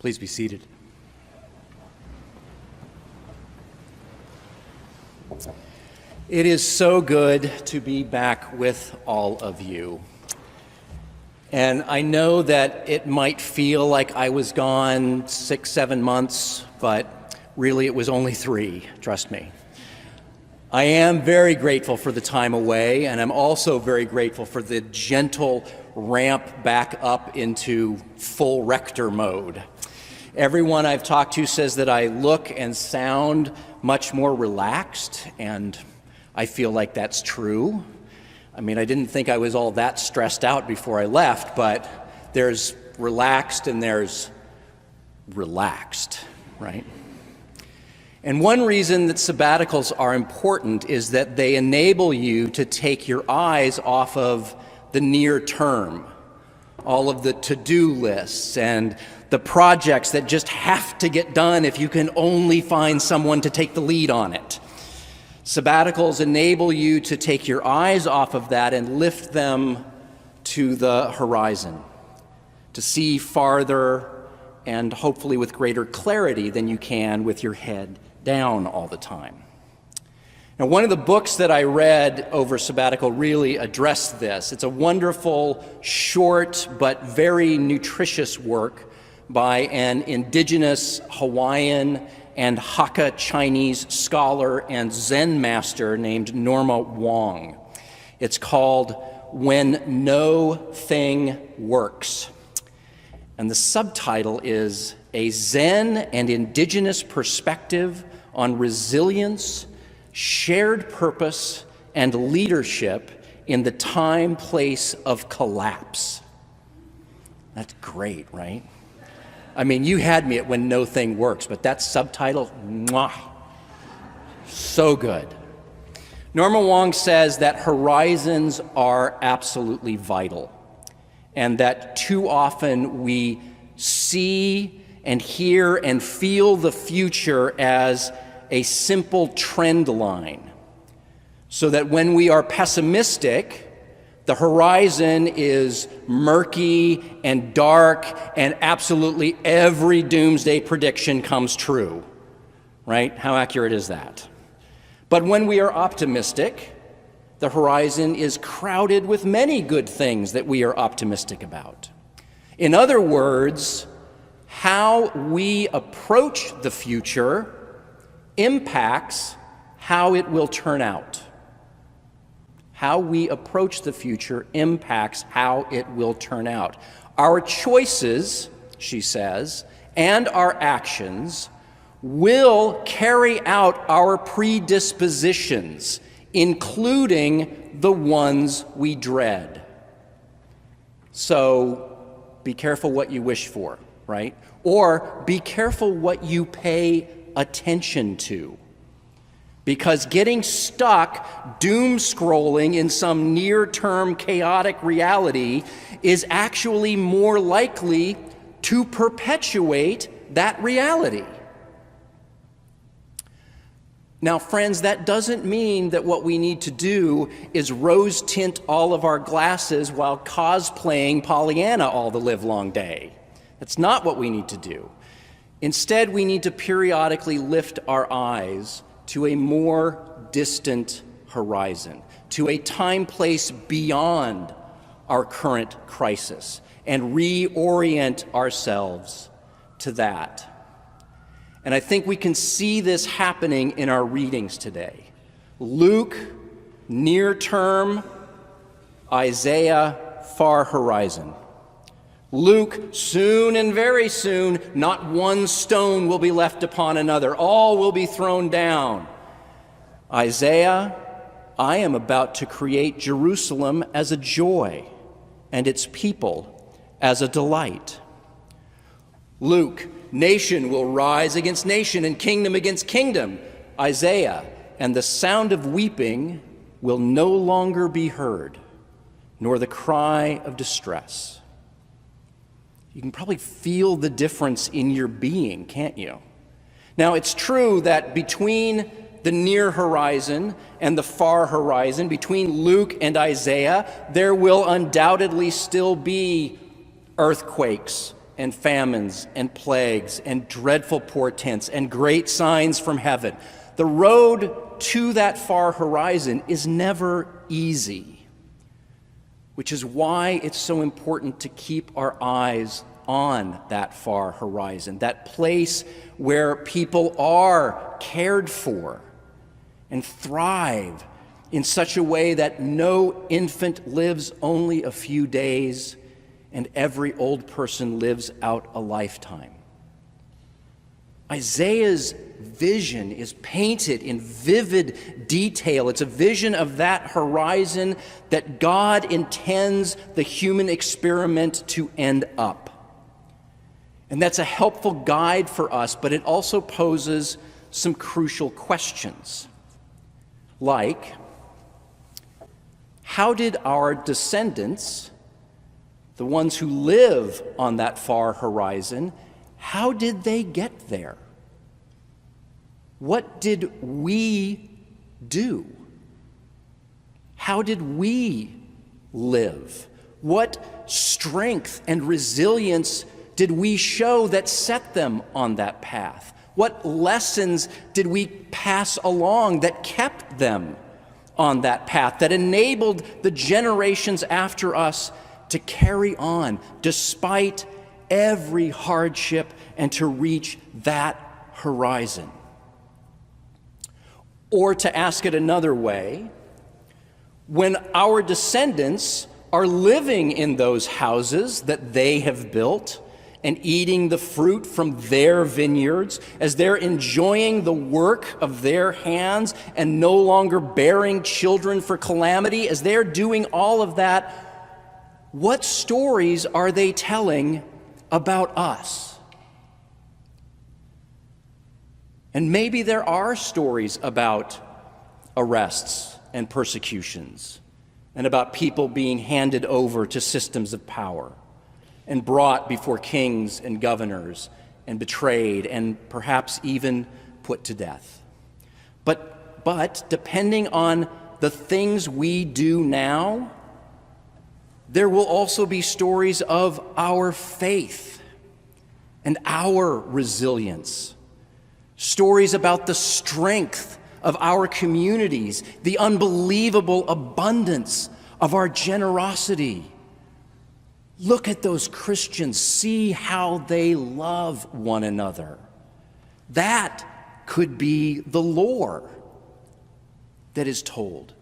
Please be seated. It is so good to be back with all of you. And I know that it might feel like I was gone 6-7 months, but really it was only 3, trust me. I am very grateful for the time away, and I'm also very grateful for the gentle ramp back up into full rector mode. Everyone I've talked to says that I look and sound much more relaxed, and I feel like that's true. I mean, I didn't think I was all that stressed out before I left, but there's relaxed and there's relaxed, right? And one reason that sabbaticals are important is that they enable you to take your eyes off of the near term, all of the to-do lists and the projects that just have to get done if you can only find someone to take the lead on it. Sabbaticals enable you to take your eyes off of that and lift them to the horizon, to see farther and hopefully with greater clarity than you can with your head down all the time. Now, one of the books that I read over sabbatical really addressed this. It's a wonderful, short, but very nutritious work by an indigenous Hawaiian and Hakka Chinese scholar and Zen master named Norma Wong. It's called When No Thing Works. And the subtitle is A Zen and Indigenous Perspective on Resilience, Shared Purpose, and Leadership in the Time, Place of Collapse. That's great, right? I mean, you had me at When No Thing Works, but that subtitle, mwah, so good. Norma Wong says that horizons are absolutely vital, and that too often we see and hear and feel the future as a simple trend line, so that when we are pessimistic, the horizon is murky and dark, and absolutely every doomsday prediction comes true, right? How accurate is that? But when we are optimistic, the horizon is crowded with many good things that we are optimistic about. In other words, how we approach the future impacts how it will turn out. How we approach the future impacts how it will turn out. Our choices, she says, and our actions will carry out our predispositions, including the ones we dread. So be careful what you wish for, right? Or be careful what you pay attention to. Because getting stuck doom scrolling in some near-term chaotic reality is actually more likely to perpetuate that reality. Now, friends, that doesn't mean that what we need to do is rose tint all of our glasses while cosplaying Pollyanna all the livelong day. That's not what we need to do. Instead, we need to periodically lift our eyes to a more distant horizon, to a time-place beyond our current crisis, and reorient ourselves to that. And I think we can see this happening in our readings today. Luke, near term; Isaiah, far horizon. Luke, soon and very soon, not one stone will be left upon another. All will be thrown down. Isaiah, I am about to create Jerusalem as a joy and its people as a delight. Luke, nation will rise against nation and kingdom against kingdom. Isaiah, and the sound of weeping will no longer be heard, nor the cry of distress. You can probably feel the difference in your being, can't you? Now, it's true that between the near horizon and the far horizon, between Luke and Isaiah, there will undoubtedly still be earthquakes and famines and plagues and dreadful portents and great signs from heaven. The road to that far horizon is never easy, which is why it's so important to keep our eyes on that far horizon, that place where people are cared for and thrive in such a way that no infant lives only a few days and every old person lives out a lifetime. Isaiah's vision is painted in vivid detail. It's a vision of that horizon that God intends the human experiment to end up. And that's a helpful guide for us, but it also poses some crucial questions. Like, how did our descendants, the ones who live on that far horizon, how did they get there? What did we do? How did we live? What strength and resilience did we show that set them on that path? What lessons did we pass along that kept them on that path, that enabled the generations after us to carry on despite every hardship and to reach that horizon? Or to ask it another way, when our descendants are living in those houses that they have built and eating the fruit from their vineyards, as they're enjoying the work of their hands and no longer bearing children for calamity, as they're doing all of that, what stories are they telling about us? And maybe there are stories about arrests and persecutions and about people being handed over to systems of power and brought before kings and governors and betrayed and perhaps even put to death. But depending on the things we do now, there will also be stories of our faith and our resilience. Stories about the strength of our communities, the unbelievable abundance of our generosity. Look at those Christians, see how they love one another. That could be the lore that is told.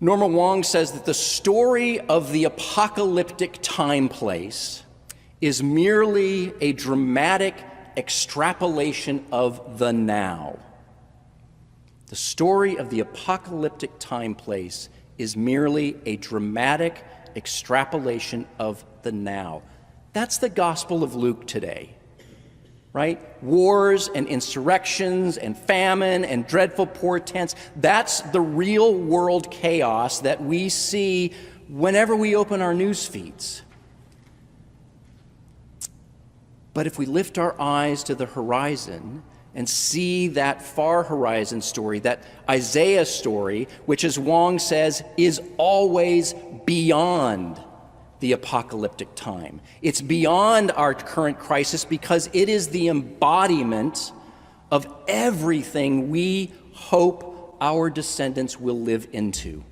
Norma Wong says that the story of the apocalyptic time place is merely a dramatic extrapolation of the now. The story of the apocalyptic time place is merely a dramatic extrapolation of the now. That's the Gospel of Luke today, right? Wars and insurrections and famine and dreadful portents. That's the real world chaos that we see whenever we open our news feeds. But if we lift our eyes to the horizon and see that far horizon story, that Isaiah story, which, as Wong says, is always beyond the apocalyptic time. It's beyond our current crisis because it is the embodiment of everything we hope our descendants will live into.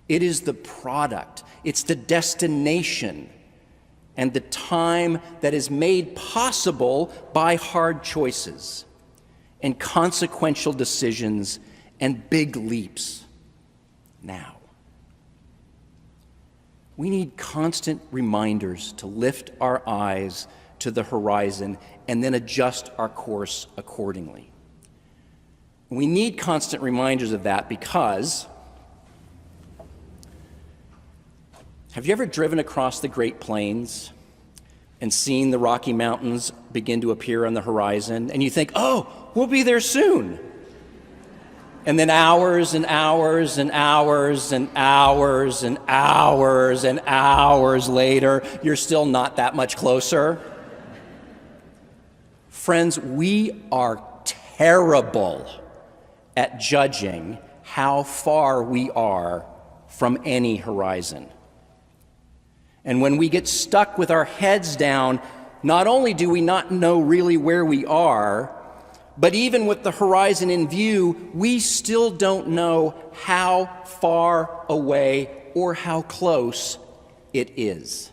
It is the product, it's the destination, and the time that is made possible by hard choices and consequential decisions and big leaps now. We need constant reminders to lift our eyes to the horizon and then adjust our course accordingly. We need constant reminders of that because have you ever driven across the Great Plains and seen the Rocky Mountains begin to appear on the horizon, and you think, oh, we'll be there soon? And then hours and hours and hours and hours and hours and hours later, you're still not that much closer. Friends, we are terrible at judging how far we are from any horizon. And when we get stuck with our heads down, not only do we not know really where we are, but even with the horizon in view, we still don't know how far away or how close it is.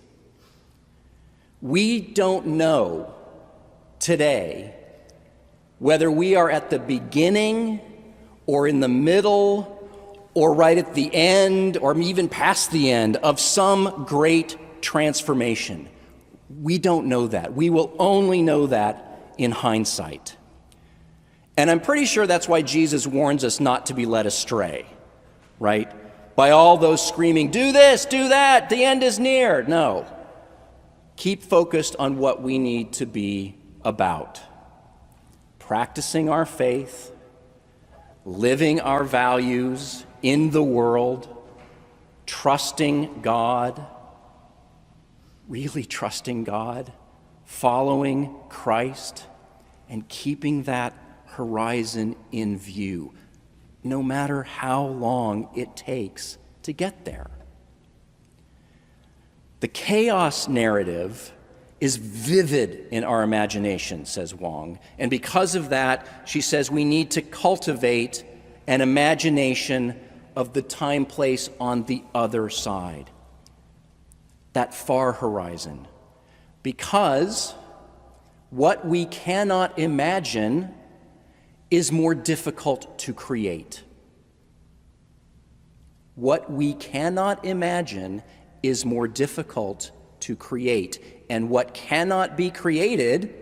We don't know today whether we are at the beginning or in the middle or right at the end or even past the end of some great transformation. We don't know that. We will only know that in hindsight. And I'm pretty sure that's why Jesus warns us not to be led astray, right? By all those screaming, do this, do that, the end is near. No. Keep focused on what we need to be about. Practicing our faith, living our values in the world, trusting God, really trusting God, following Christ, and keeping that horizon in view, no matter how long it takes to get there. The chaos narrative is vivid in our imagination, says Wong, and because of that, she says we need to cultivate an imagination of the time place on the other side, that far horizon, because what we cannot imagine is more difficult to create. What we cannot imagine is more difficult to create, and what cannot be created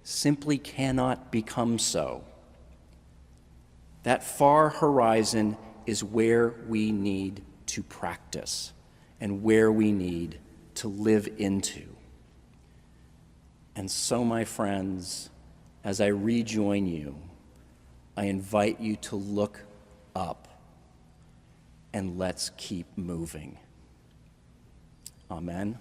simply cannot become so. That far horizon is where we need to practice and where we need to live into. And so, my friends, as I rejoin you, I invite you to look up and let's keep moving. Amen.